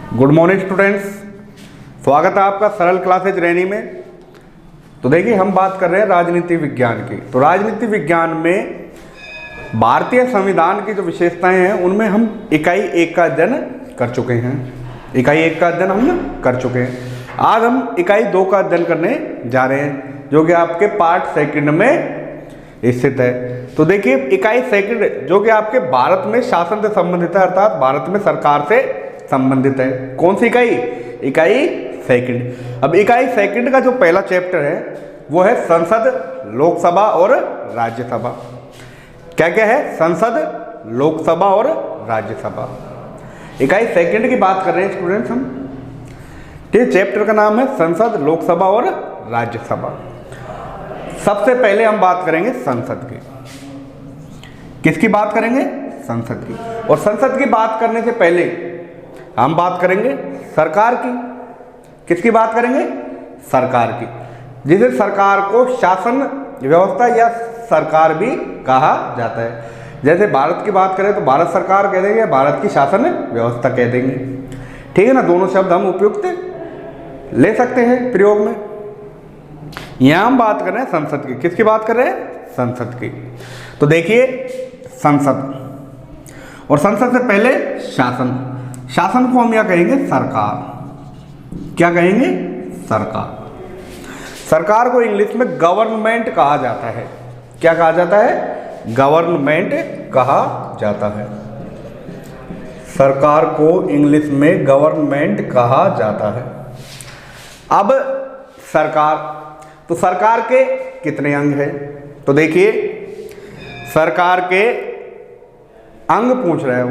Good morning students, स्वागत है आपका सरल क्लासेज रैनी में। तो देखिए हम बात कर रहे हैं राजनीति विज्ञान की। तो राजनीति विज्ञान में भारतीय संविधान की जो विशेषताएं हैं उनमें हम इकाई 1 का अध्ययन कर चुके हैं। इकाई 1 का अध्ययन हम कर चुके हैं। आज हम इकाई 2 का अध्ययन करने जा रहे हैं जो कि आपके पार्ट सेकंड में स्थित है। तो देखिए इकाई सेकंड जो कि आपके भारत में शासन से संबंधित है, अर्थात भारत में सरकार से संबंधित है। कौन सी इकाई? इकाई सेकंड। अब इकाई सेकंड का जो पहला चैप्टर है वो है संसद, लोकसभा और राज्यसभा। क्या क्या है? संसद, लोकसभा और राज्यसभा। इकाई सेकंड की बात कर रहे हैं स्टूडेंट्स हम। ठीक, चैप्टर का नाम है संसद, लोकसभा और राज्यसभा। सबसे पहले हम बात करेंगे संसद की। किसकी बात करेंगे? संसद की। और संसद की बात करने से पहले हम बात करेंगे सरकार की। किसकी बात करेंगे? सरकार की, जिसे सरकार को शासन व्यवस्था या सरकार भी कहा जाता है। जैसे भारत की बात करें तो भारत सरकार कह देंगे, भारत की शासन व्यवस्था कह देंगे। ठीक है ना, दोनों शब्द हम उपयुक्त ले सकते हैं प्रयोग में। यहां हम बात कर रहे हैं संसद की। किसकी बात कर रहे हैं? संसद की। तो देखिए संसद, और संसद से पहले शासन। शासन को हम क्या कहेंगे? सरकार। क्या कहेंगे? सरकार। सरकार को इंग्लिश में गवर्नमेंट कहा जाता है। क्या कहा जाता है? गवर्नमेंट कहा जाता है। सरकार को इंग्लिश में गवर्नमेंट कहा जाता है। अब सरकार, तो सरकार के कितने अंग हैं? तो देखिए सरकार के अंग पूछ रहे हो।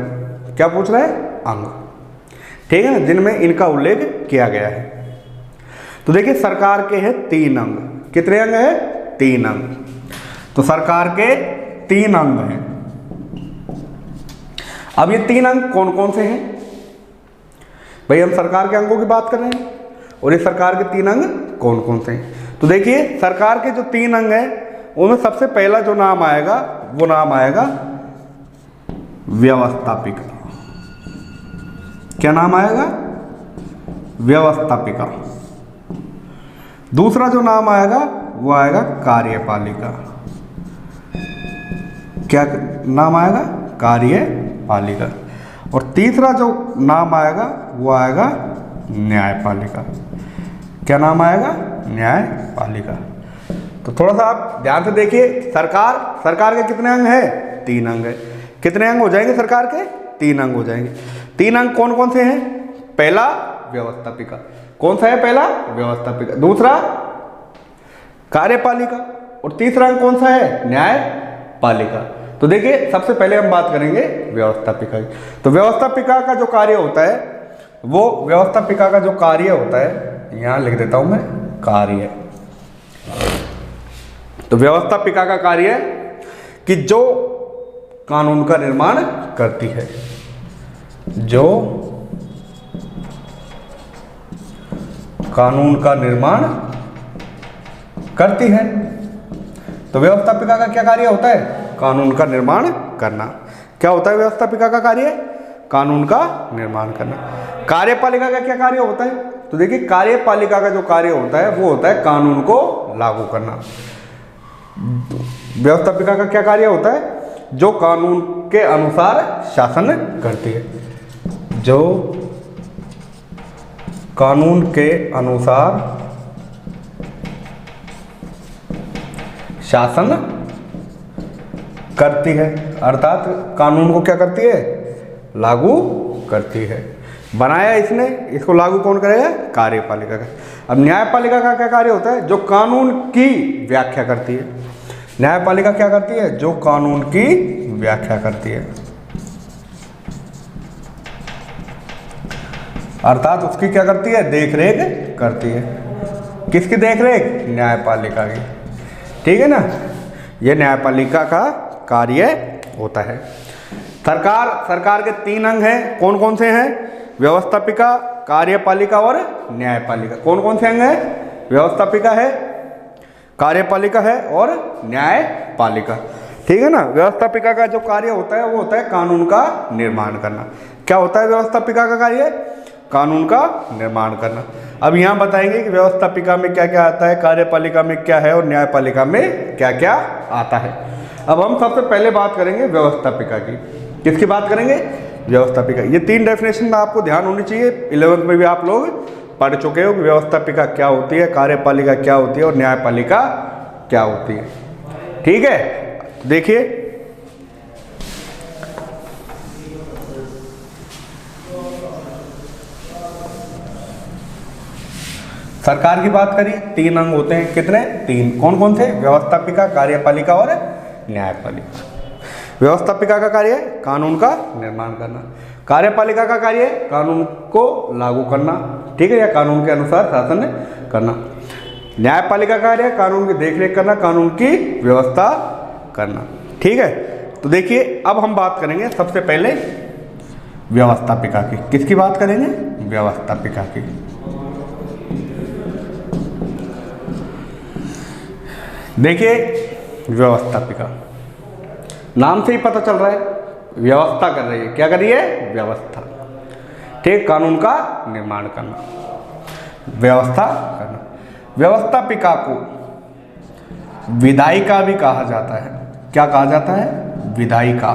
क्या पूछ रहे हैं? अंग। ठीक है ना, जिनमें इनका उल्लेख किया गया है। तो देखिए सरकार के हैं 3 अंग। कितने अंग हैं? 3 अंग। तो सरकार के 3 अंग हैं। अब ये 3 अंग कौन कौन से हैं? भाई हम सरकार के अंगों की बात कर रहे हैं और ये सरकार के 3 अंग कौन कौन से हैं? तो देखिए सरकार के जो 3 अंग हैं उनमें सबसे पहला जो नाम आएगा वो नाम आएगा व्यवस्थापिका। क्या नाम आएगा? व्यवस्थापिका। दूसरा जो नाम आएगा वो आएगा कार्यपालिका। क्या नाम आएगा? कार्यपालिका। और तीसरा जो नाम आएगा वो आएगा न्यायपालिका। क्या नाम आएगा? न्यायपालिका। तो थोड़ा सा आप ध्यान से देखिए। सरकार के कितने अंग हैं? 3 अंग है। कितने अंग हो जाएंगे सरकार के? 3 अंग हो जाएंगे। 3 अंग कौन कौन से हैं? पहला व्यवस्थापिका। कौन सा है पहला? व्यवस्थापिका। दूसरा कार्यपालिका। और तीसरा अंग कौन सा है? न्यायपालिका। तो देखिए सबसे पहले हम बात करेंगे व्यवस्थापिका की। तो व्यवस्थापिका का जो कार्य होता है वो व्यवस्थापिका का जो कार्य होता है, यहां लिख देता हूं मैं, कार्य। तो व्यवस्थापिका का कार्य कि जो कानून का निर्माण करती है, जो कानून का निर्माण करती है। तो व्यवस्थापिका का क्या कार्य होता है? कानून का निर्माण करना। क्या होता है व्यवस्थापिका का कार्य? कानून का निर्माण करना। कार्यपालिका का क्या कार्य होता है? तो देखिए कार्यपालिका का जो कार्य होता है वो होता है कानून को लागू करना। व्यवस्थापिका का क्या कार्य होता है? जो कानून के अनुसार शासन करती है। जो कानून के अनुसार शासन करती है, अर्थात कानून को क्या करती है? लागू करती है। बनाया इसने, इसको लागू कौन करेगा? कार्यपालिका का। अब न्यायपालिका का क्या कार्य होता है? जो कानून की व्याख्या करती है। न्यायपालिका क्या करती है? जो कानून की व्याख्या करती है, अर्थात उसकी क्या करती है? देखरेख करती है। किसकी देखरेख? न्यायपालिका की। ठीक है ना, यह न्यायपालिका का कार्य होता है। सरकार के 3 अंग हैं। कौन कौन से हैं? व्यवस्थापिका, कार्यपालिका और न्यायपालिका। कौन कौन से अंग हैं? व्यवस्थापिका है, कार्यपालिका है और न्यायपालिका। ठीक है ना। व्यवस्थापिका का जो कार्य होता है वो होता है कानून का निर्माण करना। क्या होता है व्यवस्थापिका का कार्य? कानून का निर्माण करना। अब यहाँ बताएंगे कि व्यवस्थापिका में क्या क्या आता है, कार्यपालिका में क्या है और न्यायपालिका में क्या क्या आता है। अब हम सबसे पहले बात करेंगे व्यवस्थापिका की। किसकी बात करेंगे? व्यवस्थापिका। ये 3 डेफिनेशन आपको ध्यान होनी चाहिए। 11th में भी आप लोग पढ़ चुके हो कि व्यवस्थापिका क्या होती है, कार्यपालिका क्या होती है और न्यायपालिका क्या होती है। ठीक है, देखिए सरकार की बात करिए, 3 अंग होते हैं। कितने? 3। कौन कौन से? व्यवस्थापिका, कार्यपालिका और न्यायपालिका। व्यवस्थापिका का कार्य है कानून का निर्माण करना, कार्यपालिका का कार्य है कानून को लागू करना, ठीक है, या कानून के अनुसार शासन करना। न्यायपालिका का कार्य है कानून की देखरेख करना, कानून की व्यवस्था करना। ठीक है, तो देखिए अब हम बात करेंगे सबसे पहले व्यवस्थापिका की। किसकी बात करेंगे? व्यवस्थापिका की। देखिए व्यवस्थापिका, नाम से ही पता चल रहा है व्यवस्था कर रही है। क्या कर रही है? व्यवस्था। ठीक, कानून का निर्माण करना, व्यवस्था करना। व्यवस्थापिका को विधायिका भी कहा जाता है। क्या कहा जाता है? विधायिका।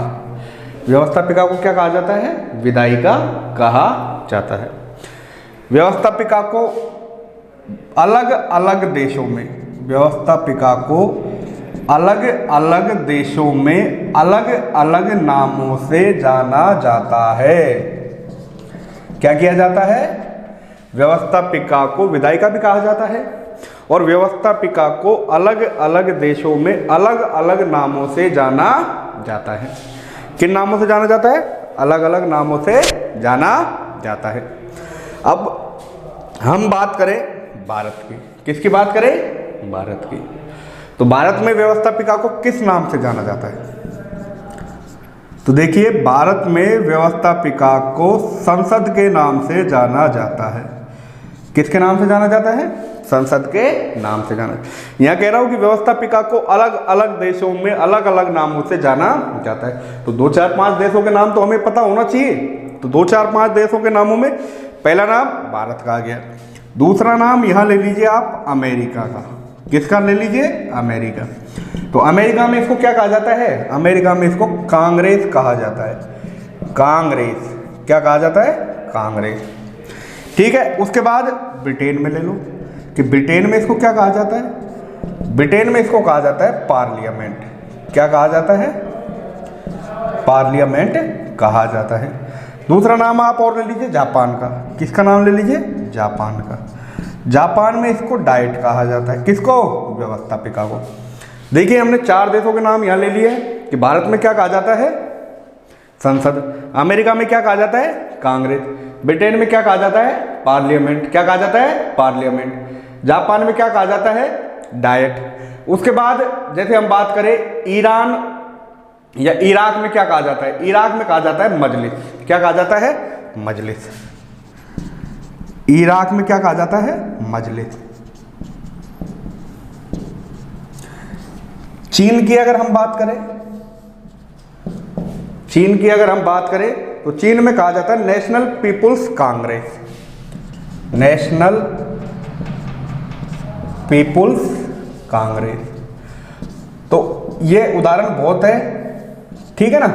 व्यवस्थापिका को क्या कहा जाता है? विधायिका कहा जाता है। व्यवस्थापिका को अलग अलग देशों में, व्यवस्थापिका को अलग अलग देशों में अलग अलग नामों से जाना जाता है। क्या किया जाता है? व्यवस्थापिका को विधायिका भी कहा जाता है और व्यवस्थापिका को अलग अलग देशों में अलग अलग नामों से जाना जाता है। किन नामों से जाना जाता है? अलग अलग नामों से जाना जाता है। अब हम बात करें भारत की। किसकी बात करें? भारत की। तो भारत में व्यवस्थापिका को किस नाम से जाना जाता है? तो देखिए भारत में व्यवस्थापिका को संसद के नाम से जाना जाता है। किसके नाम से जाना जाता है? संसद के नाम से जाना। यहाँ कह रहा हूँ कि व्यवस्थापिका को अलग अलग देशों में अलग अलग नामों से जाना जाता है। तो 2-4-5 देशों के नाम तो हमें पता होना चाहिए। तो 2-4-5 देशों के नामों में पहला नाम भारत का आ गया, दूसरा नाम यहाँ ले लीजिए आप अमेरिका का। किसका ले लीजिए? अमेरिका। तो अमेरिका में इसको क्या कहा जाता है? अमेरिका में इसको कांग्रेस कहा जाता है। कांग्रेस। क्या कहा जाता है? कांग्रेस। ठीक है, उसके बाद ब्रिटेन में ले लो कि ब्रिटेन में इसको क्या कहा जाता है? ब्रिटेन में इसको कहा जाता है पार्लियामेंट। क्या कहा जाता है? पार्लियामेंट कहा जाता है। दूसरा नाम आप और ले लीजिए जापान का। किसका नाम ले लीजिए? जापान का। जापान में इसको डाइट कहा जाता है। किसको? व्यवस्थापिका को। देखिए हमने 4 देशों के नाम यहाँ ले लिए कि भारत में क्या कहा जाता है? संसद। अमेरिका में क्या कहा जाता है? कांग्रेस। ब्रिटेन में क्या कहा जाता है? पार्लियामेंट। क्या कहा जाता है? पार्लियामेंट। जापान में क्या कहा जाता है? डाइट। उसके बाद जैसे हम बात करें ईरान या इराक में क्या कहा जाता है? इराक में कहा जाता है मजलिस। क्या कहा जाता है? मजलिस। इराक में क्या कहा जाता है? मजलिस। चीन की अगर हम बात करें, चीन की अगर हम बात करें तो चीन में कहा जाता है National People's Congress. National People's Congress. तो ये उदाहरण बहुत है, ठीक है ना।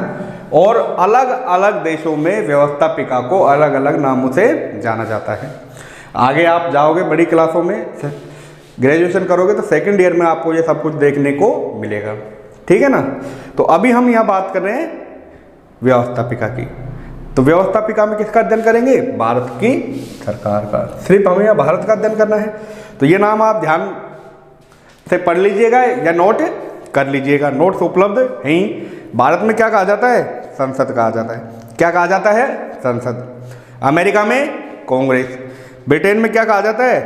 और अलग अलग देशों में व्यवस्थापिका को अलग अलग नामों से जाना जाता है। आगे आप जाओगे बड़ी क्लासों में, ग्रेजुएशन करोगे तो 2nd ईयर में आपको ये सब कुछ देखने को मिलेगा, ठीक है ना। तो अभी हम यहाँ बात कर रहे हैं व्यवस्थापिका की। तो व्यवस्थापिका में किसका अध्ययन करेंगे? भारत की सरकार का। सिर्फ हमें यहाँ भारत का अध्ययन करना है। तो ये नाम आप ध्यान से पढ़ लीजिएगा या नोट कर लीजिएगा, नोट्स उपलब्ध हैं ही। भारत में क्या कहा जाता है? संसद कहा जाता है। क्या कहा जाता है? संसद। अमेरिका में कांग्रेस। ब्रिटेन में क्या कहा जाता है?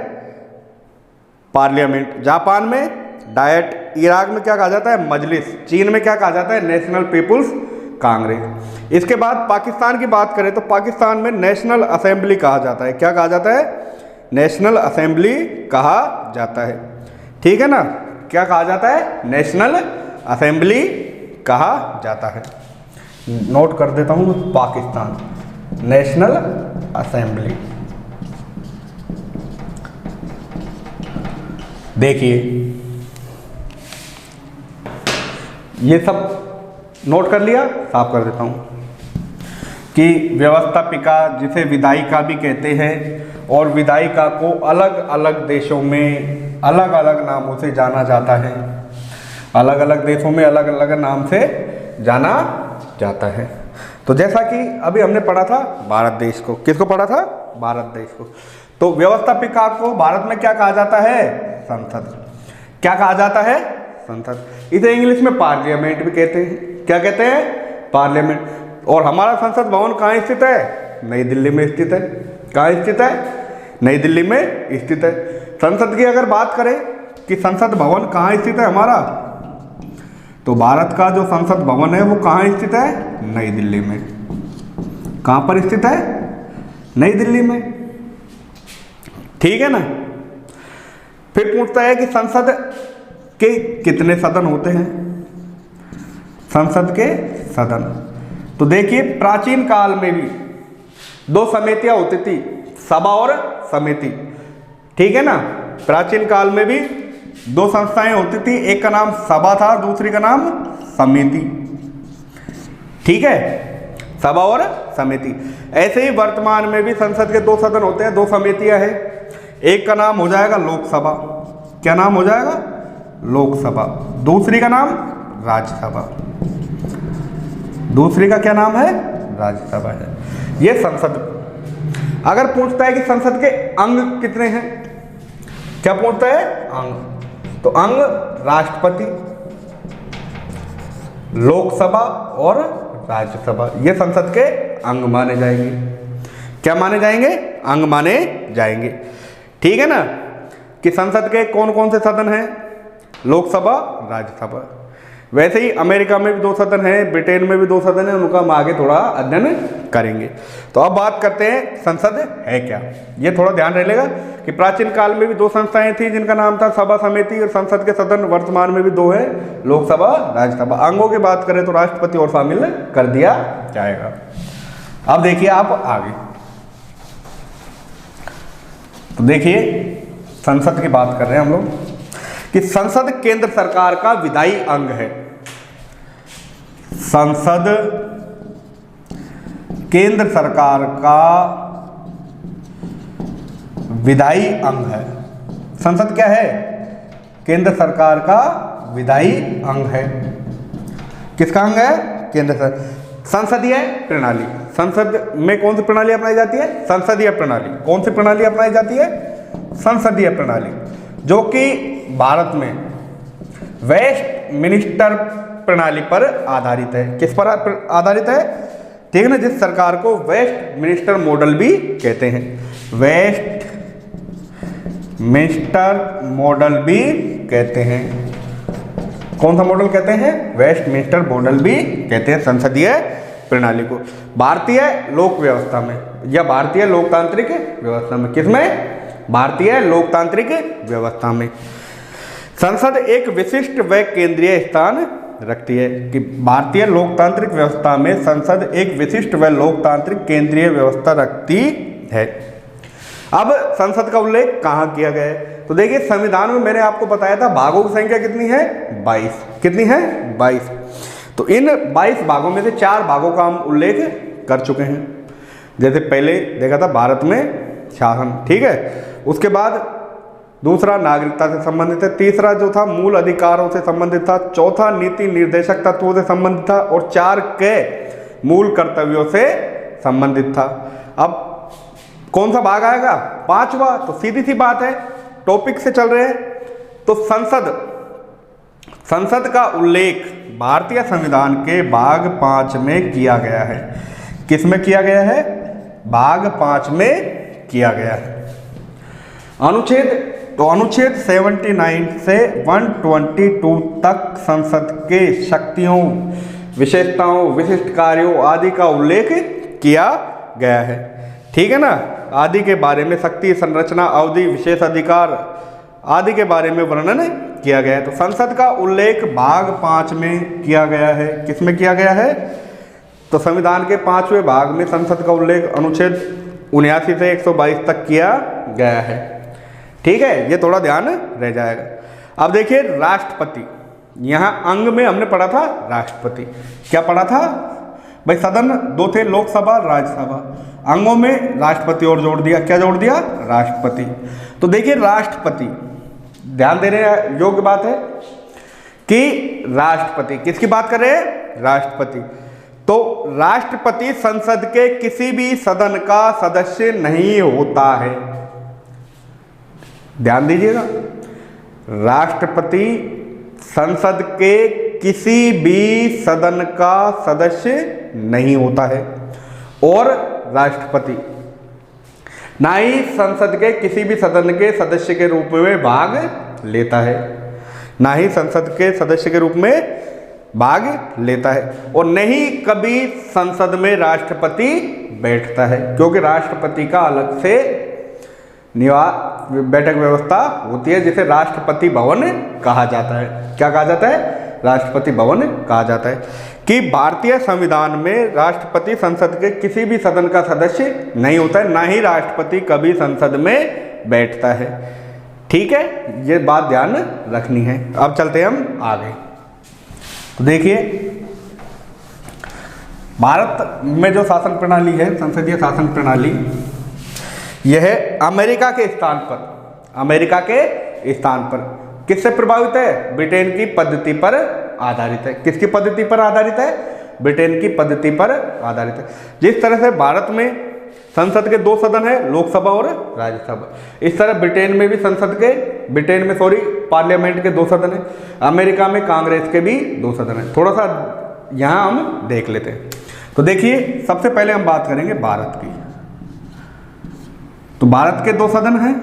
पार्लियामेंट। जापान में डाइट। इराक में क्या कहा जाता है? मजलिस। चीन में क्या कहा जाता है? National People's Congress. इसके बाद पाकिस्तान की बात करें तो पाकिस्तान में नेशनल असेंबली कहा जाता है। क्या कहा जाता है? नेशनल असेंबली कहा जाता है, ठीक है ना। क्या कहा जाता है? नेशनल असेंबली कहा जाता है। नोट कर देता हूँ पाकिस्तान, नेशनल असेंबली। देखिए ये सब नोट कर लिया, साफ कर देता हूँ कि व्यवस्थापिका जिसे विधायिका भी कहते हैं और विधायिका को अलग अलग देशों में अलग अलग नामों से जाना जाता है, अलग अलग देशों में अलग अलग नाम से जाना जाता है। तो जैसा कि अभी हमने पढ़ा था भारत देश को, किसको पढ़ा था? भारत देश को। तो व्यवस्थापिका को भारत में क्या कहा जाता है? संसद। क्या कहा जाता है? संसद। इसे इंग्लिश में पार्लियामेंट भी कहते हैं। क्या कहते हैं? पार्लियामेंट। और हमारा संसद भवन कहाँ स्थित है? नई दिल्ली में स्थित है। कहाँ स्थित है? नई दिल्ली में स्थित है। संसद की अगर बात करें कि संसद भवन कहाँ स्थित है हमारा, तो भारत का जो संसद भवन है वो कहाँ स्थित है? नई दिल्ली में। कहाँ पर स्थित है? नई दिल्ली में। ठीक है ना। फिर पूछता है कि संसद के कितने सदन होते हैं? संसद के सदन, तो देखिए प्राचीन काल में भी दो समितियां होती थी, सभा और समिति। ठीक है ना। प्राचीन काल में भी दो संस्थाएं होती थी, एक का नाम सभा था, दूसरी का नाम समिति। ठीक है, सभा और समिति। ऐसे ही वर्तमान में भी संसद के दो सदन होते हैं, दो समितियां हैं। एक का नाम हो जाएगा लोकसभा। क्या नाम हो जाएगा? लोकसभा। दूसरी का नाम राज्यसभा। दूसरी का क्या नाम है? राज्यसभा है। ये संसद। अगर पूछता है कि संसद के अंग कितने हैं, क्या पूछता है? अंग। तो अंग राष्ट्रपति, लोकसभा और राज्यसभा, ये संसद के अंग माने जाएंगे। क्या माने जाएंगे? अंग माने जाएंगे। ठीक है ना। कि संसद के कौन कौन से सदन हैं? लोकसभा, राज्यसभा। वैसे ही अमेरिका में भी दो सदन हैं, ब्रिटेन में भी दो सदन हैं, उनका हम आगे थोड़ा अध्ययन करेंगे। तो अब बात करते हैं संसद है क्या। ये थोड़ा ध्यान रखिएगा कि प्राचीन काल में भी दो संस्थाएं थी जिनका नाम था सभा, समिति, और संसद के सदन वर्तमान में भी दो है, लोकसभा, राज्यसभा। अंगों की बात करें तो राष्ट्रपति और शामिल कर दिया जाएगा। अब देखिए आप आगे, तो देखिए संसद की बात कर रहे हैं हम लोग कि संसद केंद्र सरकार का विधायी अंग है। संसद केंद्र सरकार का विधायी अंग है। संसद क्या है? केंद्र सरकार का विधायी अंग है। किसका अंग है? केंद्र सरकार। संसदीय प्रणाली, संसद में कौन सी प्रणाली अपनाई जाती है? संसदीय प्रणाली। कौन सी प्रणाली अपनाई जाती है? संसदीय प्रणाली, जो कि भारत में वेस्ट मिनिस्टर प्रणाली पर आधारित है। किस पर आधारित है? ठीक है ना। जिस सरकार को वेस्ट मिनिस्टर मॉडल भी कहते हैं, वेस्ट मिनिस्टर मॉडल भी कहते हैं। कौन सा मॉडल कहते हैं? वेस्ट मिनिस्टर मॉडल भी कहते हैं संसदीय प्रणाली को। भारतीय लोक व्यवस्था में या भारतीय लोकतांत्रिक व्यवस्था में, किसमें? भारतीय लोकतांत्रिक व्यवस्था में संसद एक विशिष्ट व केंद्रीय स्थान रखती है। कि भारतीय लोकतांत्रिक व्यवस्था में संसद एक विशिष्ट व लोकतांत्रिक केंद्रीय व्यवस्था रखती है। अब संसद का उल्लेख कहाँ किया गया है? तो देखिए संविधान में मैंने आपको बताया था भागों की संख्या कितनी है? 22। कितनी है? 22। तो इन 22 भागों में से 4 भागों का हम उल्लेख कर चुके हैं। जैसे पहले देखा था भारत में शासन, ठीक है। उसके बाद दूसरा नागरिकता से संबंधित है, तीसरा जो था मूल अधिकारों से संबंधित था, चौथा नीति निर्देशक तत्वों से संबंधित था, और 4 के मूल कर्तव्यों से संबंधित था। अब कौन सा भाग आएगा? 5वां। तो सीधी सी बात है, टॉपिक से चल रहे हैं। तो संसद का उल्लेख भारतीय संविधान के भाग 5 में किया गया है। किस में किया गया है? भाग 5 में किया गया है। अनुच्छेद 79 से 122 तक संसद के शक्तियों, विशेषताओं, विशिष्ट कार्यों आदि का उल्लेख किया गया है। ठीक है ना। आदि के बारे में, शक्ति, संरचना, अवधि, विशेष अधिकार आदि के बारे में वर्णन किया गया है। तो संसद का उल्लेख भाग 5 में किया गया है। किस में किया गया है? तो संविधान के 5वें भाग में संसद का उल्लेख अनुच्छेद 79 से 122 तक किया गया है। ठीक है, ये थोड़ा ध्यान रह जाएगा। अब देखिए राष्ट्रपति, यहाँ अंग में हमने पढ़ा था राष्ट्रपति, क्या पढ़ा था भाई, सदन दो थे, लोकसभा राज्यसभा, अंगों में राष्ट्रपति और जोड़ दिया, क्या जोड़ दिया, राष्ट्रपति। तो देखिए राष्ट्रपति, ध्यान देने योग्य बात है कि राष्ट्रपति किसकी बात कर रहे हैं, राष्ट्रपति। तो राष्ट्रपति संसद के किसी भी सदन का सदस्य नहीं होता है, ध्यान दीजिएगा, राष्ट्रपति संसद के किसी भी सदन का सदस्य नहीं होता है, और राष्ट्रपति ना ही संसद के किसी भी सदन के सदस्य के रूप में भाग लेता है, ना ही संसद के सदस्य के रूप में भाग लेता है, और नहीं कभी संसद में राष्ट्रपति बैठता है, क्योंकि राष्ट्रपति का अलग से बैठक व्यवस्था होती है, जिसे राष्ट्रपति भवन कहा जाता है। क्या कहा जाता है, राष्ट्रपति भवन कहा जाता है। कि भारतीय संविधान में राष्ट्रपति संसद के किसी भी सदन का सदस्य नहीं होता है, ना ही राष्ट्रपति कभी संसद में बैठता है। ठीक है, ये बात ध्यान रखनी है। अब चलते हैं हम आगे। तो देखिए भारत में जो शासन प्रणाली है, संसदीय शासन प्रणाली, यह अमेरिका के स्थान पर, अमेरिका के स्थान पर किससे प्रभावित है, ब्रिटेन की पद्धति पर आधारित है। किसकी पद्धति पर आधारित है, ब्रिटेन की पद्धति पर आधारित है। जिस तरह से भारत में संसद के दो सदन है, लोकसभा और राज्यसभा, इस तरह ब्रिटेन में भी पार्लियामेंट के दो सदन है, अमेरिका में कांग्रेस के भी दो सदन है। थोड़ा सा यहाँ हम देख लेते हैं। तो देखिए सबसे पहले हम बात करेंगे भारत की। तो भारत के दो सदन हैं,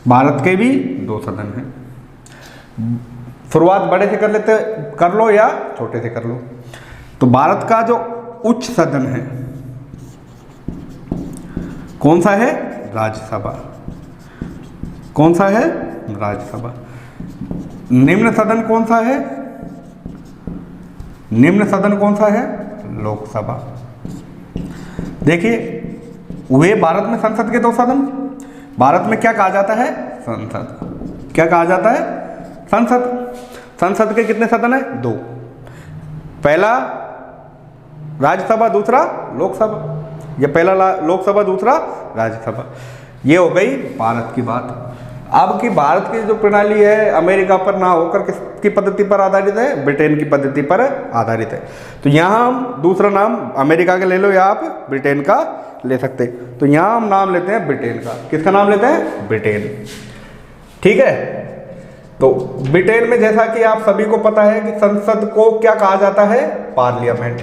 भारत के भी दो सदन हैं। शुरुआत बड़े से कर लो या छोटे से कर लो। तो भारत का जो उच्च सदन है कौन सा है, राज्यसभा। कौन सा है, राज्यसभा। निम्न सदन कौन सा है, निम्न सदन कौन सा है, लोकसभा। देखिए हुए भारत में संसद के दो सदन। भारत में क्या कहा जाता है, संसद। क्या कहा जाता है, संसद। संसद के कितने सदन है, दो, पहला राज्यसभा, दूसरा लोकसभा, या पहला लोकसभा, दूसरा राज्यसभा। ये हो गई भारत की बात। अब की भारत की जो प्रणाली है अमेरिका पर ना होकर किसकी पद्धति पर आधारित है, ब्रिटेन की पद्धति पर आधारित है। तो यहाँ हम दूसरा नाम अमेरिका का ले लो या आप ब्रिटेन का ले सकते। तो यहाँ हम नाम लेते हैं ब्रिटेन का। किसका नाम लेते हैं, ब्रिटेन। ठीक है। तो ब्रिटेन में जैसा कि आप सभी को पता है कि संसद को क्या कहा जाता है, पार्लियामेंट।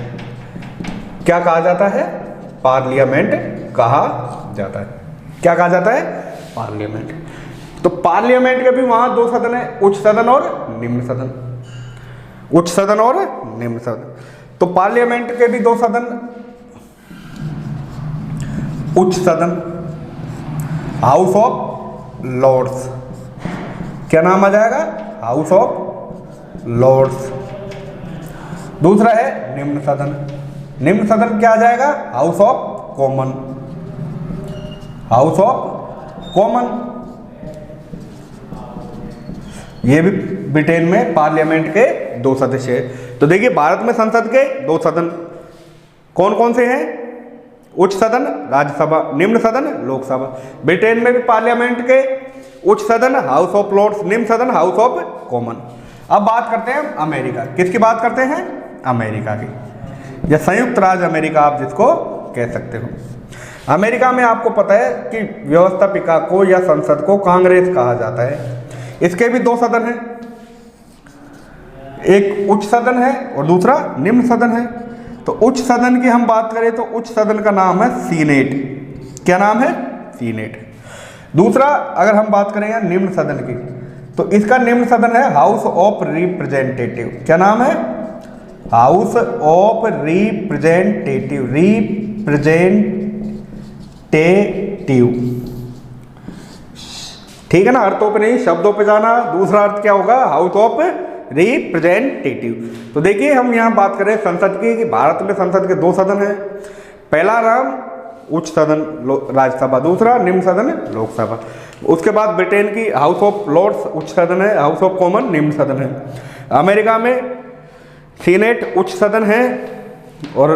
क्या कहा जाता है, पार्लियामेंट कहा जाता है। क्या कहा जाता है, पार्लियामेंट। तो पार्लियामेंट के भी वहां दो सदन है, उच्च सदन और निम्न सदन। उच्च सदन और निम्न सदन। तो पार्लियामेंट के भी दो सदन, उच्च सदन हाउस ऑफ लॉर्ड्स। क्या नाम आ जाएगा, हाउस ऑफ लॉर्ड्स। दूसरा है निम्न सदन। निम्न सदन क्या आ जाएगा, house of common. House of common. ये भी ब्रिटेन में पार्लियामेंट के दो सदस्य है। तो देखिए भारत में संसद के दो सदन कौन कौन से हैं, उच्च सदन राज्यसभा, निम्न सदन लोकसभा। ब्रिटेन में भी पार्लियामेंट के उच्च सदन हाउस ऑफ लॉर्ड्स, निम्न सदन हाउस ऑफ कॉमन। अब बात करते हैं अमेरिका। किसकी बात करते हैं, अमेरिका की, या संयुक्त राज्य अमेरिका आप जिसको कह सकते हो। अमेरिका में आपको पता है कि व्यवस्थापिका को या संसद को कांग्रेस कहा जाता है। इसके भी दो सदन हैं, एक उच्च सदन है और दूसरा निम्न सदन है। तो उच्च सदन की हम बात करें तो उच्च सदन का नाम है सीनेट। क्या नाम है, सीनेट। दूसरा अगर हम बात करें यहाँ निम्न सदन की, तो इसका निम्न सदन है हाउस ऑफ रिप्रेजेंटेटिव। क्या नाम है, हाउस ऑफ रिप्रेजेंटेटिव। ठीक है ना, अर्थों पे नहीं शब्दों पे जाना। दूसरा अर्थ क्या होगा, हाउस ऑफ रिप्रेजेंटेटिव। तो देखिए हम यहाँ बात करें संसद की कि भारत में संसद के दो सदन हैं। पहला नाम उच्च सदन राज्यसभा, दूसरा निम्न सदन लोकसभा। उसके बाद ब्रिटेन की हाउस ऑफ लॉर्ड्स उच्च सदन है, हाउस ऑफ कॉमन निम्न सदन है। अमेरिका में सीनेट उच्च सदन है और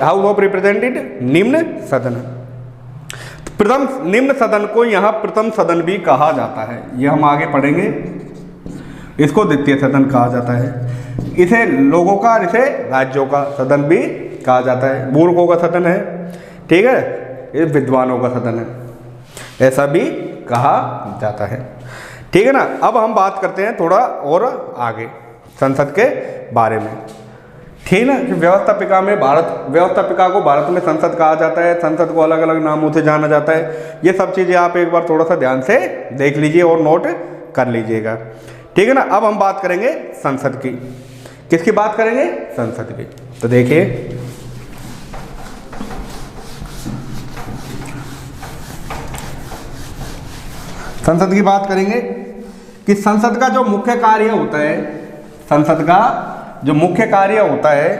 हाउस ऑफ रिप्रेजेंटेटिव निम्न सदन है। प्रथम निम्न सदन को यहाँ प्रथम सदन भी कहा जाता है, ये हम आगे पढ़ेंगे। इसको द्वितीय सदन कहा जाता है। इसे लोगों का, इसे राज्यों का सदन भी कहा जाता है। मूर्खों का सदन है, ठीक है, ये विद्वानों का सदन है, ऐसा भी कहा जाता है, ठीक है ना। अब हम बात करते हैं थोड़ा और आगे संसद के बारे में, ठीक ना। कि व्यवस्थापिका में व्यवस्थापिका को भारत में संसद कहा जाता है, संसद को अलग अलग नामों से जाना जाता है। ये सब चीज़ें आप एक बार थोड़ा सा ध्यान से देख लीजिए और नोट कर लीजिएगा, ठीक है ना। अब हम बात करेंगे संसद की। किसकी बात करेंगे? संसद की। तो देखिए, संसद की बात करेंगे कि संसद का जो मुख्य कार्य होता है, संसद का जो मुख्य कार्य होता है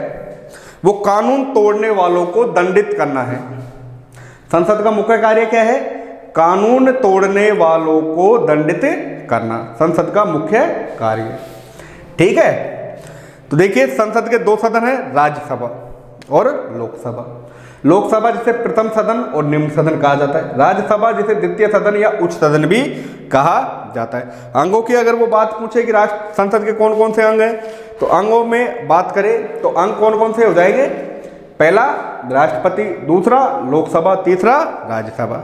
वो कानून तोड़ने वालों को दंडित करना है। संसद का मुख्य कार्य क्या है? कानून तोड़ने वालों को दंडित करना, संसद का मुख्य कार्य, ठीक है। तो देखिए, संसद के दो सदन है, राज्यसभा और लोकसभा। लोकसभा जिसे प्रथम सदन और निम्न सदन कहा जाता है, राज्यसभा जिसे द्वितीय सदन या उच्च सदन भी कहा जाता है। अंगों की अगर वो बात पूछे कि राष्ट्र संसद के कौन कौन से अंग हैं, तो अंगों में बात करें तो अंग कौन कौन से हो जाएंगे? पहला राष्ट्रपति, दूसरा लोकसभा, तीसरा राज्यसभा,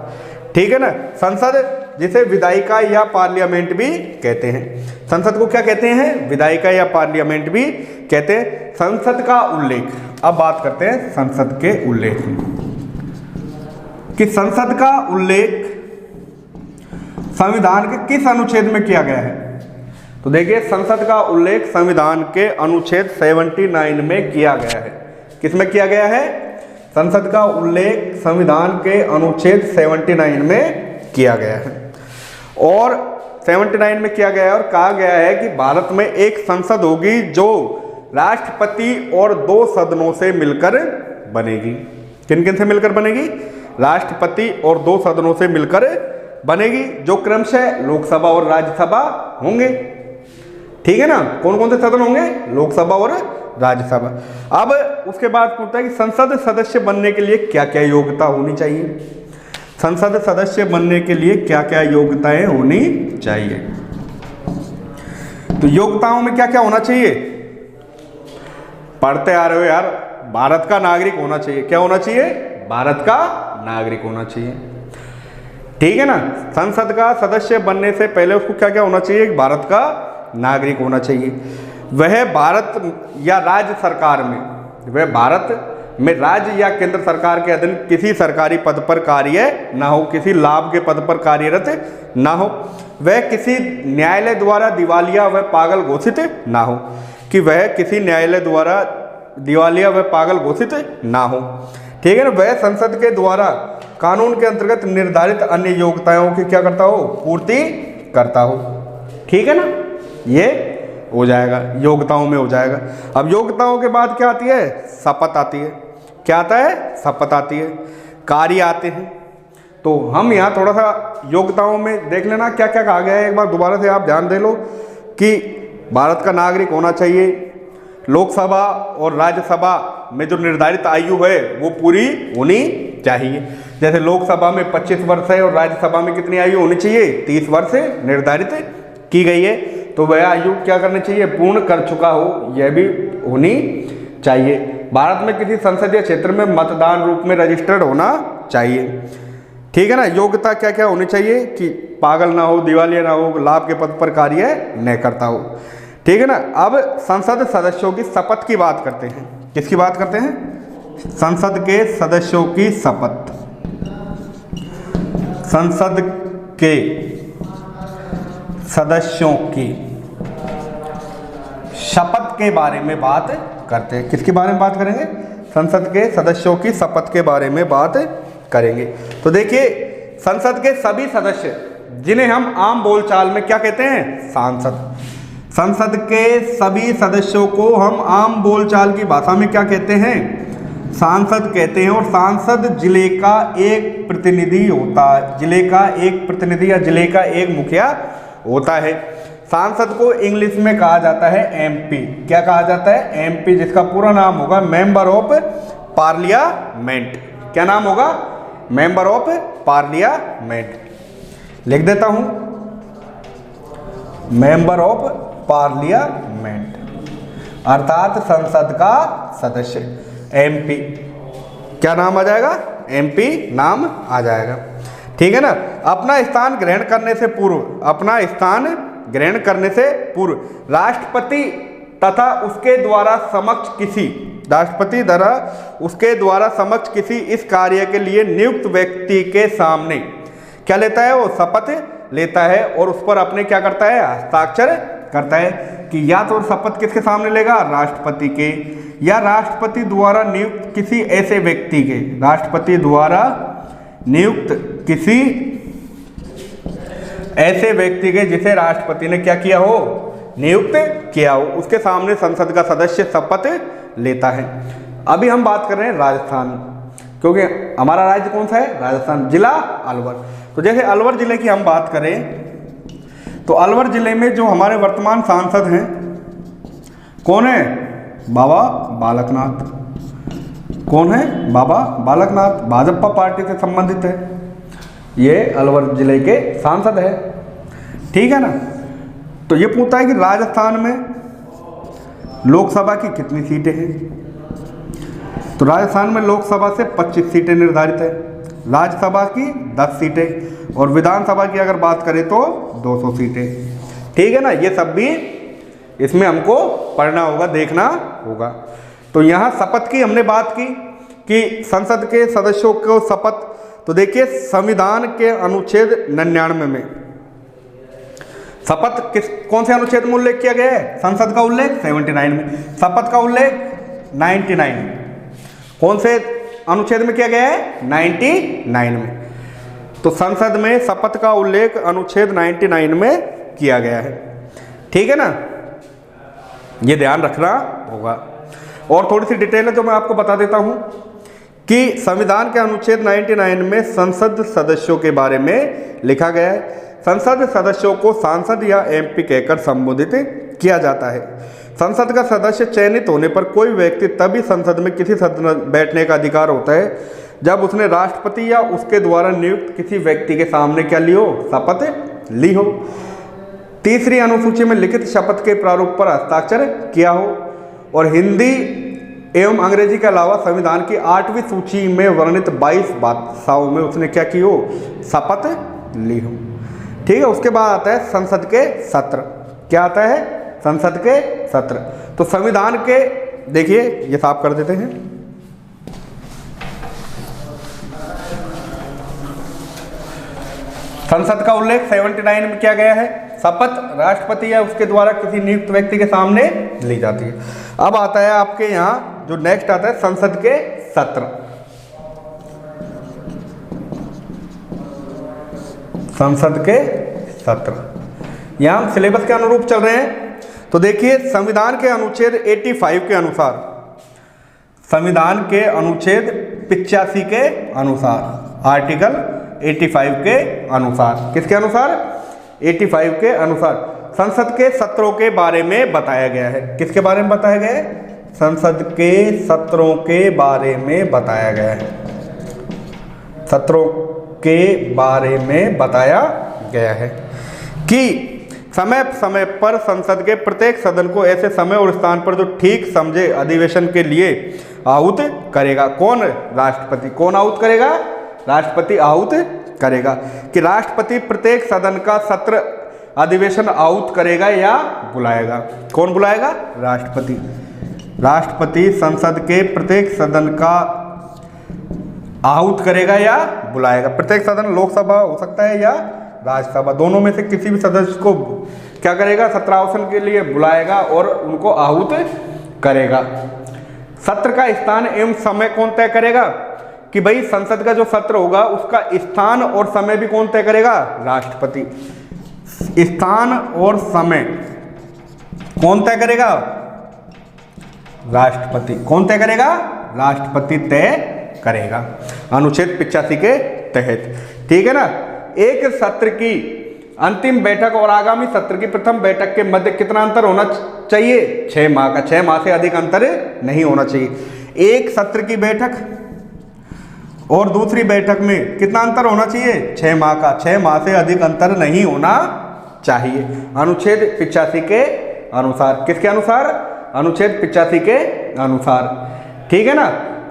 ठीक है ना। संसद जिसे विधायिका या पार्लियामेंट भी कहते हैं, संसद को क्या कहते हैं? विधायिका या पार्लियामेंट भी कहते हैं। संसद का उल्लेख, अब बात करते हैं संसद के उल्लेख कि संसद का उल्लेख संविधान के किस अनुच्छेद में किया गया है। तो देखिए, संसद का उल्लेख संविधान के अनुच्छेद 79 में किया गया है। किस में किया गया है? संसद का उल्लेख संविधान के अनुच्छेद 79 में किया गया है और 79 में किया गया है और कहा गया है कि भारत में एक संसद होगी जो राष्ट्रपति और दो सदनों से मिलकर बनेगी। किन किन से मिलकर बनेगी? राष्ट्रपति और दो सदनों से मिलकर बनेगी, जो क्रमशः लोकसभा और राज्यसभा होंगे, ठीक है ना। कौन कौन से सदन होंगे? लोकसभा और राज्यसभा। अब उसके बाद पूछता है कि संसद सदस्य बनने के लिए क्या क्या योग्यता होनी चाहिए। संसद सदस्य बनने के लिए क्या क्या योग्यताएं होनी चाहिए? तो योग्यताओं में क्या क्या होना चाहिए? पढ़ते आ रहे हो यार, भारत का नागरिक होना चाहिए। क्या होना चाहिए? भारत का नागरिक होना चाहिए, ठीक है ना। संसद का सदस्य बनने से पहले उसको क्या क्या होना चाहिए? भारत का नागरिक होना चाहिए। वह भारत या राज्य सरकार में, वह भारत में राज्य या केंद्र सरकार के अधीन किसी सरकारी पद पर कार्य ना हो, किसी लाभ के पद पर कार्यरत ना हो। वह किसी न्यायालय द्वारा दिवालिया व पागल घोषित ना हो, कि वह किसी न्यायालय द्वारा दिवालिया व पागल घोषित ना हो, ठीक है ना। वह संसद के द्वारा कानून के अंतर्गत निर्धारित अन्य योग्यताओं की क्या करता हो? पूर्ति करता हो, ठीक है ना। ये हो जाएगा, योग्यताओं में हो जाएगा। अब योग्यताओं के बाद क्या आती है? शपथ आती है। क्या आता है? शपथ आती है। कार्य आते हैं। तो हम यहाँ थोड़ा सा योग्यताओं में देख लेना क्या क्या कहा गया है, एक बार दोबारा से आप ध्यान दे लो कि भारत का नागरिक होना चाहिए, लोकसभा और राज्यसभा में जो निर्धारित आयु है वो पूरी होनी चाहिए। जैसे लोकसभा में 25 वर्ष है और राज्यसभा में कितनी आयु होनी चाहिए? 30 वर्ष निर्धारित की गई है। तो वह आयु क्या करनी चाहिए? पूर्ण कर चुका हो, यह भी होनी चाहिए। भारत में किसी संसदीय क्षेत्र में मतदान रूप में रजिस्टर्ड होना चाहिए, ठीक है ना। योग्यता क्या क्या होनी चाहिए? कि पागल ना हो, दिवालिया ना हो, लाभ के पद पर कार्य न करता हो, ठीक है ना। अब संसद सदस्यों की शपथ की बात करते हैं। किसकी बात करते हैं? संसद के सदस्यों की शपथ। संसद के सदस्यों की शपथ के बारे में बात करते हैं। किसके बारे में बात करेंगे? संसद के सदस्यों की शपथ के बारे में बात करेंगे। तो देखिए, संसद के सभी सदस्य जिन्हें हम आम बोलचाल में क्या कहते हैं? सांसद। संसद के सभी सदस्यों को हम आम बोलचाल की भाषा में क्या कहते हैं? सांसद कहते हैं, और सांसद जिले का एक प्रतिनिधि होता है, जिले का एक प्रतिनिधि या जिले का एक मुखिया होता है। सांसद को इंग्लिश में कहा जाता है एमपी। क्या कहा जाता है? एमपी, जिसका पूरा नाम होगा मेंबर ऑफ पार्लियामेंट। क्या नाम होगा? Member of parliament. लिख देता हूं, मेंबर ऑफ पार्लियामेंट अर्थात संसद का सदस्य, एमपी। क्या नाम आ जाएगा? एमपी नाम आ जाएगा। ठीक है ना। अपना स्थान ग्रहण करने से पूर्व, अपना स्थान ग्रहण करने से पूर्व राष्ट्रपति तथा उसके द्वारा समक्ष किसी, राष्ट्रपति द्वारा उसके द्वारा समक्ष किसी इस कार्य के लिए नियुक्त व्यक्ति के सामने क्या लेता है? वो शपथ लेता है और उस पर अपने क्या करता है? हस्ताक्षर करता है। कि या तो शपथ किसके सामने लेगा? राष्ट्रपति के, या राष्ट्रपति द्वारा नियुक्त किसी ऐसे व्यक्ति के, राष्ट्रपति द्वारा नियुक्त किसी ऐसे व्यक्ति के जिसे राष्ट्रपति ने क्या किया हो? नियुक्त किया हो, उसके सामने संसद का सदस्य शपथ लेता है। अभी हम बात कर रहे हैं राजस्थान, क्योंकि हमारा राज्य कौन सा है? राजस्थान। जिला अलवर। तो जैसे अलवर जिले की हम बात करें तो अलवर जिले में जो हमारे वर्तमान सांसद हैं कौन है? बाबा बालकनाथ। कौन है? बाबा बालकनाथ, भाजपा पार्टी से संबंधित है, ये अलवर जिले के सांसद है। ठीक है ना। तो ये पूछता है कि राजस्थान में लोकसभा की कितनी सीटें हैं? तो राजस्थान में लोकसभा से 25 सीटें निर्धारित है, राज्यसभा की 10 सीटें, और विधानसभा की अगर बात करें तो 200 सीटें। ठीक है ना। ये सब भी इसमें हमको पढ़ना होगा, देखना होगा। तो यहाँ शपथ की हमने बात की कि संसद के सदस्यों को शपथ, तो देखिए संविधान के अनुच्छेद 99 में शपथ कौन से अनुच्छेद में उल्लेख किया गया है? संसद का उल्लेख 79 में, शपथ का उल्लेख 99 में। कौन से अनुच्छेद में किया गया है? 99 में। तो संसद में शपथ का उल्लेख अनुच्छेद 99 में किया गया है। ठीक है ना। ये ध्यान रखना होगा। और थोड़ी सी डिटेल है जो मैं आपको बता देता हूं कि संविधान के अनुच्छेद 99 में संसद सदस्यों के बारे में लिखा गया है। संसद सदस्यों को सांसद या एमपी कहकर संबोधित किया जाता है। संसद का सदस्य चयनित होने पर कोई व्यक्ति तभी संसद में किसी सदन में बैठने का अधिकार होता है जब उसने राष्ट्रपति या उसके द्वारा नियुक्त किसी व्यक्ति के सामने क्या ली हो? शपथ ली हो। तीसरी अनुसूची में लिखित शपथ के प्रारूप पर हस्ताक्षर किया हो, और हिंदी एवं अंग्रेजी के अलावा संविधान की 8वीं सूची में वर्णित 22 भाषाओं में उसने क्या की हो? शपथ ली हो। ठीक है। उसके बाद आता है संसद के सत्र। क्या आता है? संसद के सत्र। तो संविधान के देखिए, ये साफ कर देते हैं। संसद का उल्लेख 79 में किया गया है। शपथ राष्ट्रपति या उसके द्वारा किसी नियुक्त व्यक्ति के सामने ली जाती है। अब आता है आपके यहाँ जो नेक्स्ट आता है संसद के सत्र। संसद के सत्र, यहाँ हम सिलेबस के अनुरूप चल रहे हैं। तो देखिए संविधान के अनुच्छेद 85 के अनुसार, संविधान के अनुच्छेद 85 के अनुसार, आर्टिकल 85 के अनुसार, किसके अनुसार? 85 के अनुसार संसद के सत्रों के बारे में बताया गया है। किसके बारे में बताया गया है? संसद के सत्रों के बारे में बताया गया है। सत्रों के बारे में बताया गया है कि समय समय पर संसद के प्रत्येक सदन को ऐसे समय और स्थान पर जो ठीक समझे अधिवेशन के लिए आहूत करेगा। कौन? राष्ट्रपति। कौन आहूत करेगा? राष्ट्रपति आहूत करेगा। कि राष्ट्रपति प्रत्येक सदन का सत्र अधिवेशन आहूत करेगा या बुलाएगा। कौन बुलाएगा? राष्ट्रपति। राष्ट्रपति संसद के प्रत्येक सदन का आहूत करेगा या बुलाएगा। प्रत्येक सदन लोकसभा हो सकता है या राज्यसभा, दोनों में से किसी भी सदस्य को क्या करेगा? सत्रावसन के लिए बुलाएगा और उनको आहूत करेगा। सत्र का स्थान एवं समय कौन तय करेगा? कि भाई संसद का जो सत्र होगा उसका स्थान और समय भी कौन तय करेगा? राष्ट्रपति। स्थान और समय कौन तय करेगा? राष्ट्रपति। कौन तय करेगा? राष्ट्रपति तय करेगा, अनुच्छेद 85 के तहत। ठीक है ना। एक सत्र की अंतिम बैठक और आगामी सत्र की प्रथम बैठक के मध्य कितना अंतर होना चाहिए? 6 माह का। 6 माह से अधिक अंतर नहीं होना चाहिए। एक सत्र की बैठक और दूसरी बैठक में कितना अंतर होना चाहिए? 6 माह का। 6 माह से अधिक अंतर नहीं होना चाहिए, अनुच्छेद 85 के अनुसार। किसके अनुसार? अनुच्छेद 85 के अनुसार। ठीक है ना।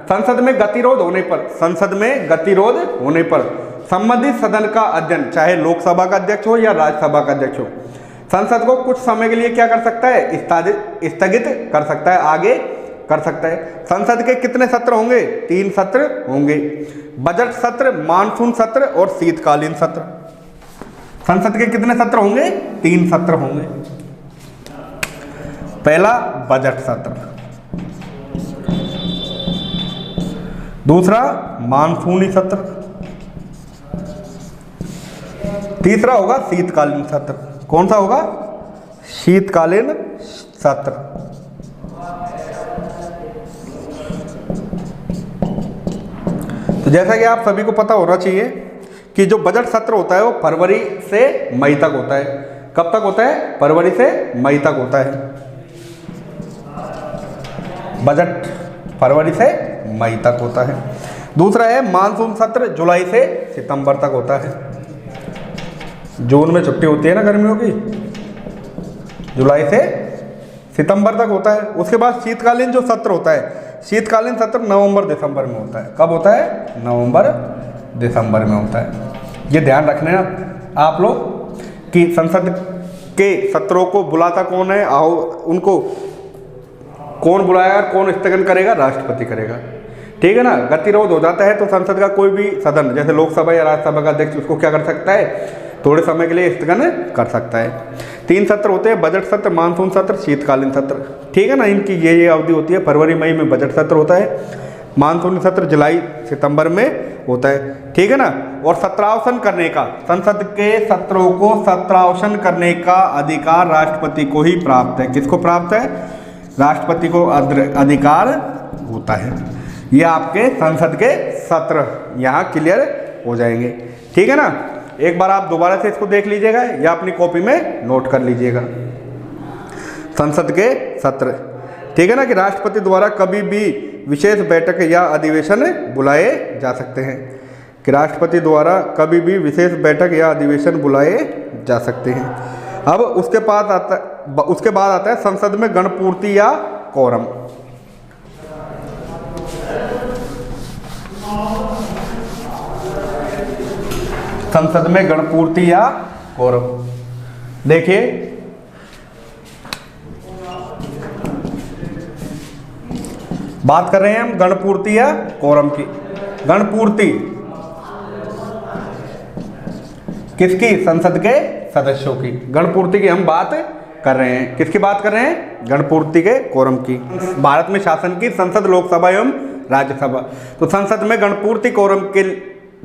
संसद में गतिरोध होने पर, संसद में गतिरोध होने पर संबंधित सदन का अध्ययन, चाहे लोकसभा का अध्यक्ष हो या राज्यसभा का अध्यक्ष हो, संसद को कुछ समय के लिए क्या कर सकता है? स्थगित कर सकता है, आगे कर सकता है। संसद के कितने सत्र होंगे? 3 सत्र होंगे। बजट सत्र, मानसून सत्र और शीतकालीन सत्र। संसद के कितने सत्र होंगे? 3 सत्र होंगे। पहला बजट सत्र, दूसरा मानसूनी सत्र, तीसरा होगा शीतकालीन सत्र। कौन सा होगा? शीतकालीन सत्र। तो जैसा कि आप सभी को पता होना चाहिए कि जो बजट सत्र होता है वो फरवरी से मई तक होता है। कब तक होता है? फरवरी से मई तक होता है बजट, फरवरी से मई तक होता है। दूसरा है मानसून सत्र, जुलाई से सितंबर तक होता है। जून में छुट्टी होती है ना गर्मियों की, जुलाई से सितंबर तक होता है। उसके बाद शीतकालीन जो सत्र होता है, शीतकालीन सत्र नवंबर दिसंबर में होता है। कब होता है? नवंबर दिसंबर में होता है। ये ध्यान रखने ना आप लोग कि संसद के सत्रों को बुलाता कौन है, उनको कौन बुलाएगा, कौन स्थगन करेगा? राष्ट्रपति करेगा। ठीक है ना। गतिरोध हो जाता है तो संसद का कोई भी सदन, जैसे लोकसभा या राज्यसभा का अध्यक्ष, उसको क्या कर सकता है? थोड़े समय के लिए स्थगन कर सकता है। 3 सत्र होते हैं, बजट सत्र, मानसून सत्र, शीतकालीन सत्र। ठीक है ना। इनकी ये अवधि होती है। फरवरी मई में बजट सत्र होता है, मानसूनी सत्र जुलाई सितंबर में होता है। ठीक है ना। और सत्रावसान करने का, संसद के सत्रों को सत्रावसान करने का अधिकार राष्ट्रपति को ही प्राप्त है। किसको प्राप्त है? राष्ट्रपति को अधिकार होता है। ये आपके संसद के सत्र यहाँ क्लियर हो जाएंगे। ठीक है ना। एक बार आप दोबारा से इसको देख लीजिएगा या अपनी कॉपी में नोट कर लीजिएगा। संसद के सत्र, ठीक है ना, कि राष्ट्रपति द्वारा कभी भी विशेष बैठक या अधिवेशन बुलाए जा सकते हैं, कि राष्ट्रपति द्वारा कभी भी विशेष बैठक या अधिवेशन बुलाए जा सकते हैं। अब उसके बाद आता है संसद में गणपूर्ति या कोरम। संसद में गणपूर्ति या कोरम। देखिए बात कर रहे हैं हम गणपूर्ति या कोरम की। गणपूर्ति किसकी? संसद के सदस्यों की। गणपूर्ति की हम बात कर रहे हैं। किसकी बात कर रहे हैं? गणपूर्ति के कोरम की। भारत में शासन की संसद, लोकसभा एवं राज्यसभा। तो संसद में गणपूर्ति कोरम के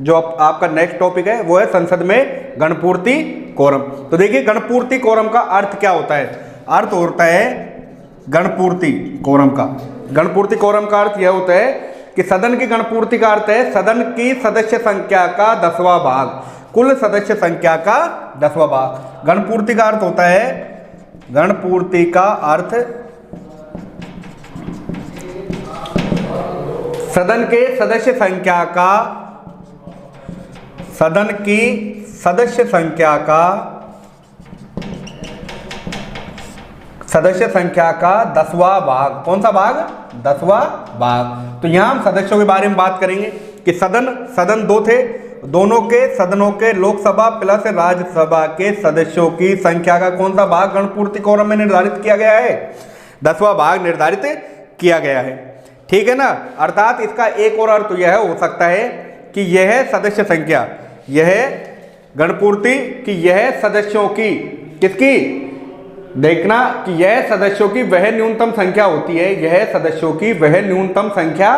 जो आपका नेक्स्ट टॉपिक है वो है संसद में गणपूर्ति कोरम। तो देखिए गणपूर्ति कोरम का अर्थ क्या होता है? अर्थ होता है गणपूर्ति कोरम का। गणपूर्ति कोरम का अर्थ यह होता है कि सदन की गणपूर्ति का अर्थ है सदन की सदस्य संख्या का 10वां भाग, कुल सदस्य संख्या का 10वां भाग। गणपूर्ति का अर्थ होता है, गणपूर्ति का अर्थ सदन के सदस्य संख्या का, सदन की सदस्य संख्या का, सदस्य संख्या का 10वां भाग। कौन सा भाग? 10वां भाग। तो यहां हम सदस्यों के बारे में बात करेंगे कि सदन 2 थे, दोनों के सदनों के लोकसभा प्लस राज्यसभा के सदस्यों की संख्या का कौन सा भाग गणपूर्ति कोरम में निर्धारित किया गया है? 10वां भाग निर्धारित किया गया है। ठीक है ना। अर्थात इसका एक और अर्थ यह हो सकता है कि यह सदस्य संख्या, यह गणपूर्ति की यह सदस्यों की, किसकी? देखना कि यह सदस्यों की वह न्यूनतम संख्या होती है, यह सदस्यों की वह न्यूनतम संख्या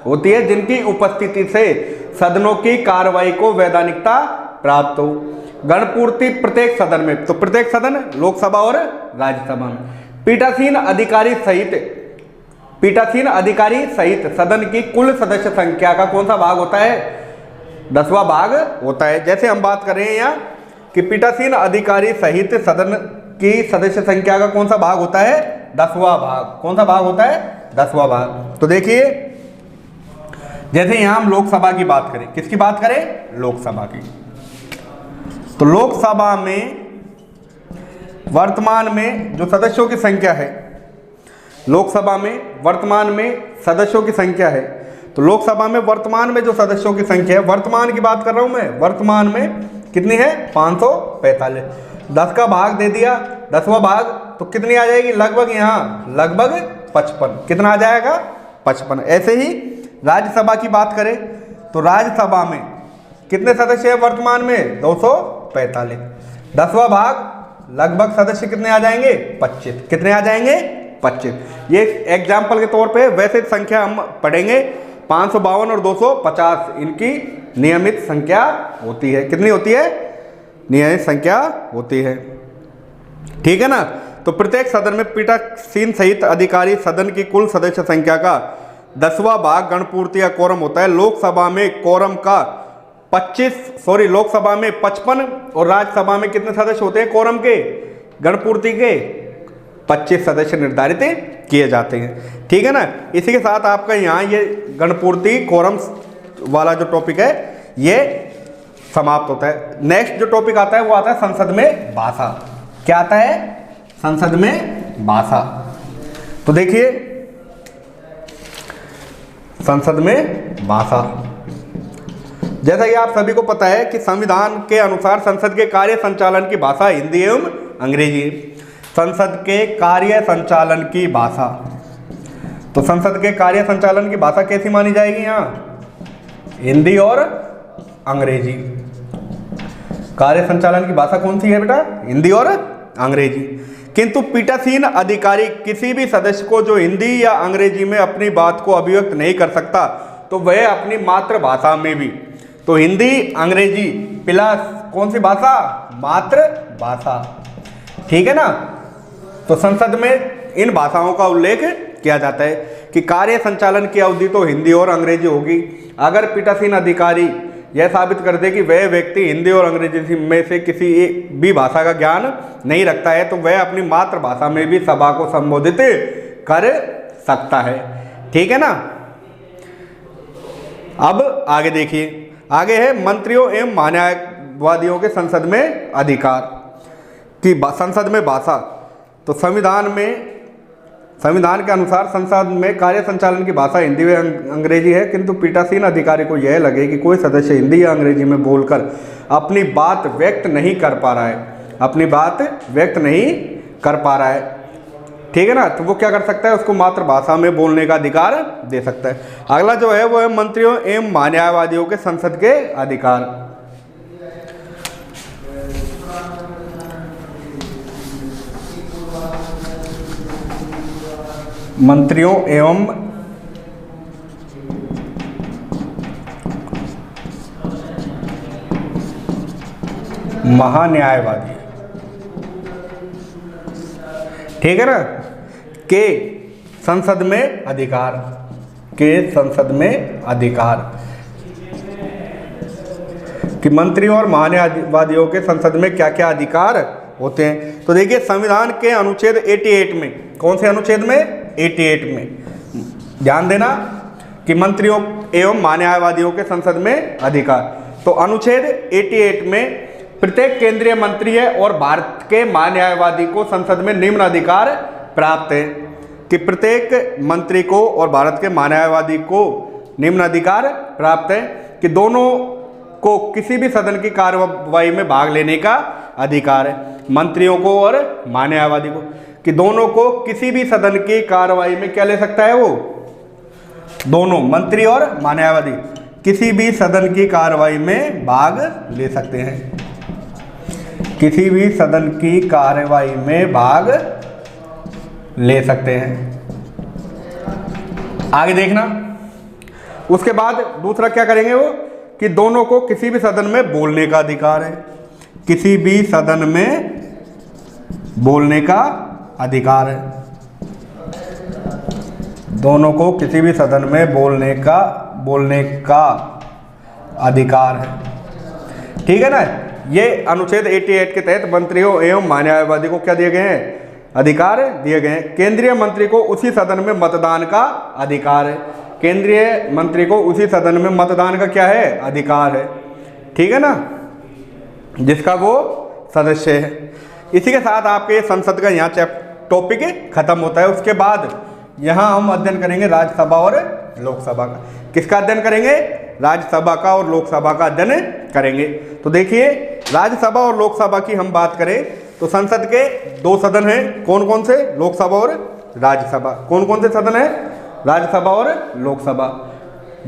होती है जिनकी उपस्थिति से सदनों की कार्रवाई को वैधानिकता प्राप्त हो। गणपूर्ति प्रत्येक सदन में, तो प्रत्येक सदन लोकसभा और राज्यसभा में पीठासीन अधिकारी सहित पीठासीन अधिकारी सहित सदन की कुल सदस्य संख्या का कौन सा भाग होता है? 10वां भाग होता है। जैसे हम बात कर रहे हैं यहाँ कि पीठासीन अधिकारी सहित सदन की सदस्य संख्या का कौन सा भाग होता है? 10वां भाग। कौन सा भाग होता है? 10वां भाग। तो देखिए, जैसे यहां हम लोकसभा की बात करें, किसकी बात करें? लोकसभा की। तो लोकसभा में वर्तमान में जो सदस्यों की संख्या है, लोकसभा में वर्तमान में सदस्यों की संख्या है, तो लोकसभा में वर्तमान में जो सदस्यों की संख्या है, वर्तमान की बात कर रहा हूं मैं, वर्तमान में कितनी है? 545। 10 का भाग दे दिया, 10वां भाग, तो कितनी आ जाएगी? लगभग यहाँ लगभग 55। कितना आ जाएगा? 55। ऐसे ही राज्यसभा की बात करें तो राज्यसभा में कितने सदस्य हैं वर्तमान में? 245। 10वां भाग लगभग सदस्य कितने आ जाएंगे? 25। कितने आ जाएंगे? 25। ये एग्जाम्पल के तौर पे, वैसे संख्या हम पढ़ेंगे 552 और 250 इनकी नियमित संख्या होती है। कितनी होती है? नियमित संख्या होती है। ठीक है ना। तो प्रत्येक सदन में पीठासीन सहित अधिकारी सदन की कुल सदस्य संख्या का 10वां भाग गणपूर्ति या कोरम होता है। लोकसभा में कोरम का 55 और राज्यसभा में कितने सदस्य होते हैं कोरम के? गणपूर्ति के 25 सदस्य निर्धारित किए जाते हैं। ठीक है ना। इसी के साथ आपका यहाँ ये गणपूर्ति कोरम वाला जो टॉपिक है ये समाप्त होता है। नेक्स्ट जो टॉपिक आता है वो आता है संसद में भाषा। क्या आता है? संसद में भाषा। तो देखिए, संसद में भाषा, जैसा कि आप सभी को पता है कि संविधान के अनुसार संसद के कार्य संचालन की भाषा हिंदी एवं अंग्रेजी। संसद के कार्य संचालन की भाषा, तो संसद के कार्य संचालन की भाषा कैसी मानी जाएगी? यहाँ हिंदी और अंग्रेजी। कार्य संचालन की भाषा कौन सी है बेटा? हिंदी और अंग्रेजी। किंतु पीठासीन अधिकारी किसी भी सदस्य को जो हिंदी या अंग्रेजी में अपनी बात को अभिव्यक्त नहीं कर सकता, तो वह अपनी मातृभाषा में भी, तो हिंदी अंग्रेजी प्लस कौन सी भाषा? मातृभाषा। ठीक है ना। तो संसद में इन भाषाओं का उल्लेख किया जाता है कि कार्य संचालन की अवधि तो हिंदी और अंग्रेजी होगी। अगर पीठासीन अधिकारी यह साबित कर दे कि वह व्यक्ति हिंदी और अंग्रेजी में से किसी एक भी भाषा का ज्ञान नहीं रखता है, तो वह अपनी मातृभाषा में भी सभा को संबोधित कर सकता है। ठीक है ना। अब आगे देखिए, आगे है मंत्रियों एवं न्यायवादियों के संसद में अधिकार की संसद में भाषा। तो संविधान के अनुसार संसद में कार्य संचालन की भाषा हिंदी व अंग्रेजी है, किंतु पीठासीन अधिकारी को यह लगे कि कोई सदस्य हिंदी या अंग्रेजी में बोलकर अपनी बात व्यक्त नहीं कर पा रहा है, ठीक है ना, तो वो क्या कर सकता है? उसको मातृभाषा में बोलने का अधिकार दे सकता है। अगला जो है वो है मंत्रियों एवं न्यायवादियों के संसद के अधिकार। मंत्रियों एवं महान्यायवादी, ठीक है ना, के संसद में अधिकार, कि मंत्रियों और महान्यायवादियों के संसद में क्या क्या अधिकार होते हैं। तो देखिए, संविधान के अनुच्छेद 88 में, कौन से अनुच्छेद में? 88 में ध्यान देना कि मंत्रियों एवं न्यायवादियों के संसद में अधिकार। तो अनुच्छेद 88 में प्रत्येक केंद्रीय मंत्री है और भारत के न्यायवादी को संसद में निम्न अधिकार प्राप्त है, कि प्रत्येक मंत्री को और भारत के न्यायवादी को निम्न अधिकार प्राप्त है कि दोनों को किसी भी सदन की कार्यवाही में भाग लेने का अधिकार है। मंत्रियों को और न्यायवादी को, कि दोनों को किसी भी सदन की कार्यवाही में क्या ले सकता है? वो दोनों मंत्री और न्यायवादी किसी भी सदन की कार्यवाही में भाग ले सकते हैं, किसी भी सदन की कार्यवाही में भाग ले सकते हैं। आगे देखना, उसके बाद दूसरा क्या करेंगे वो, कि दोनों को किसी भी सदन में बोलने का अधिकार है, किसी भी सदन में बोलने का अधिकार है, दोनों को किसी भी सदन में बोलने का अधिकार है। ठीक है ना। ये अनुच्छेद 88 के तहत मंत्रियों एवं न्यायवादी को क्या दिए गए हैं? अधिकार दिए गए हैं। केंद्रीय मंत्री को उसी सदन में मतदान का अधिकार है। केंद्रीय मंत्री को उसी सदन में मतदान का क्या है? अधिकार है। ठीक है ना, जिसका वो सदस्य है। इसी के साथ आपके संसद का यहाँ टॉपिक खत्म होता है। उसके बाद यहाँ हम अध्ययन करेंगे राज्यसभा और लोकसभा का। किसका अध्ययन करेंगे? राज्यसभा का और लोकसभा का अध्ययन करेंगे। तो देखिए, राज्यसभा और लोकसभा की हम बात करें तो संसद के 2 सदन हैं। कौन कौन से? लोकसभा और राज्यसभा। कौन कौन से सदन है? राज्यसभा और लोकसभा।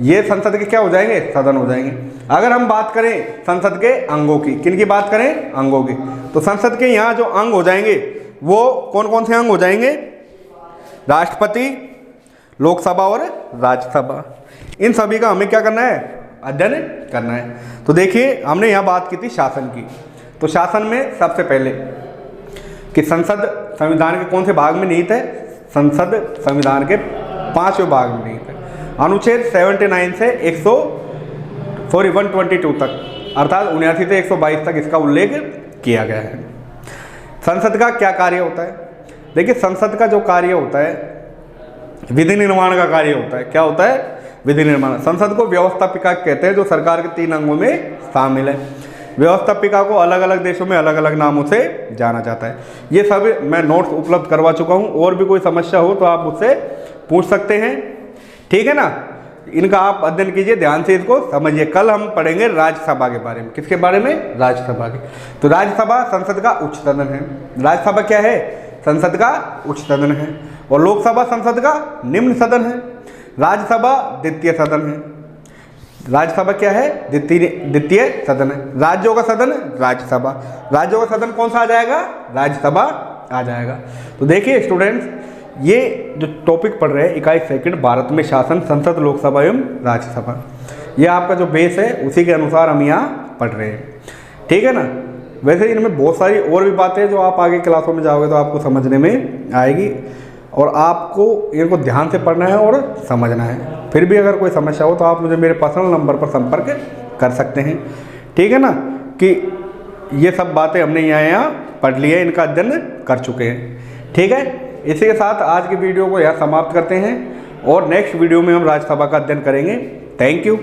ये संसद के क्या हो जाएंगे? सदन हो जाएंगे। अगर हम बात करें संसद के अंगों की, किन की बात करें? अंगों की, तो संसद के यहाँ जो अंग हो जाएंगे वो कौन कौन से अंग हो जाएंगे? राष्ट्रपति, लोकसभा और राज्यसभा। इन सभी का हमें क्या करना है? अध्ययन करना है। तो देखिए, हमने यहाँ बात की थी शासन की। तो शासन में सबसे पहले कि संसद संविधान के कौन से भाग में निहित है? संसद संविधान के 5वें भाग में निहित है। अनुच्छेद 79 से 122 तक, अर्थात 79 से 122 तक इसका उल्लेख किया गया है। संसद का क्या कार्य होता है? देखिए, संसद का जो कार्य होता है विधि निर्माण का कार्य होता है। क्या होता है? विधि निर्माण। संसद को व्यवस्थापिका कहते हैं, जो सरकार के 3 अंगों में शामिल है। व्यवस्थापिका को अलग अलग देशों में अलग अलग नामों से जाना जाता है। ये सब मैं नोट्स उपलब्ध करवा चुका हूँ। और भी कोई समस्या हो तो आप मुझसे पूछ सकते हैं। ठीक है ना। इनका आप अध्ययन कीजिए, ध्यान से इसको समझिए। कल हम पढ़ेंगे राज्यसभा के बारे में। किसके बारे में? राज्यसभा के। तो राज्यसभा संसद का उच्च सदन है। राज्यसभा क्या है? संसद का उच्च सदन है। और लोकसभा संसद का निम्न सदन है। राज्यसभा द्वितीय सदन है। राज्यसभा क्या है? द्वितीय सदन है। राज्यों का सदन राज्यसभा। राज्यों का सदन कौन सा आ जाएगा? राज्यसभा आ जाएगा। तो देखिए स्टूडेंट्स, ये जो टॉपिक पढ़ रहे हैं 21 सेकंड भारत में शासन, संसद, लोकसभा एवं राज्यसभा, ये आपका जो बेस है उसी के अनुसार हम यहाँ पढ़ रहे हैं। ठीक है ना। वैसे इनमें बहुत सारी और भी बातें जो आप आगे क्लासों में जाओगे तो आपको समझने में आएगी, और आपको इनको ध्यान से पढ़ना है और समझना है। फिर भी अगर कोई समस्या हो तो आप मुझे मेरे पर्सनल नंबर पर संपर्क कर सकते हैं। ठीक है ना, कि ये सब बातें हमने यहाँ पढ़ ली है, इनका अध्ययन कर चुके हैं। ठीक है, इसी के साथ आज की वीडियो को यहाँ समाप्त करते हैं और नेक्स्ट वीडियो में हम राज्यसभा का अध्ययन करेंगे। Thank you.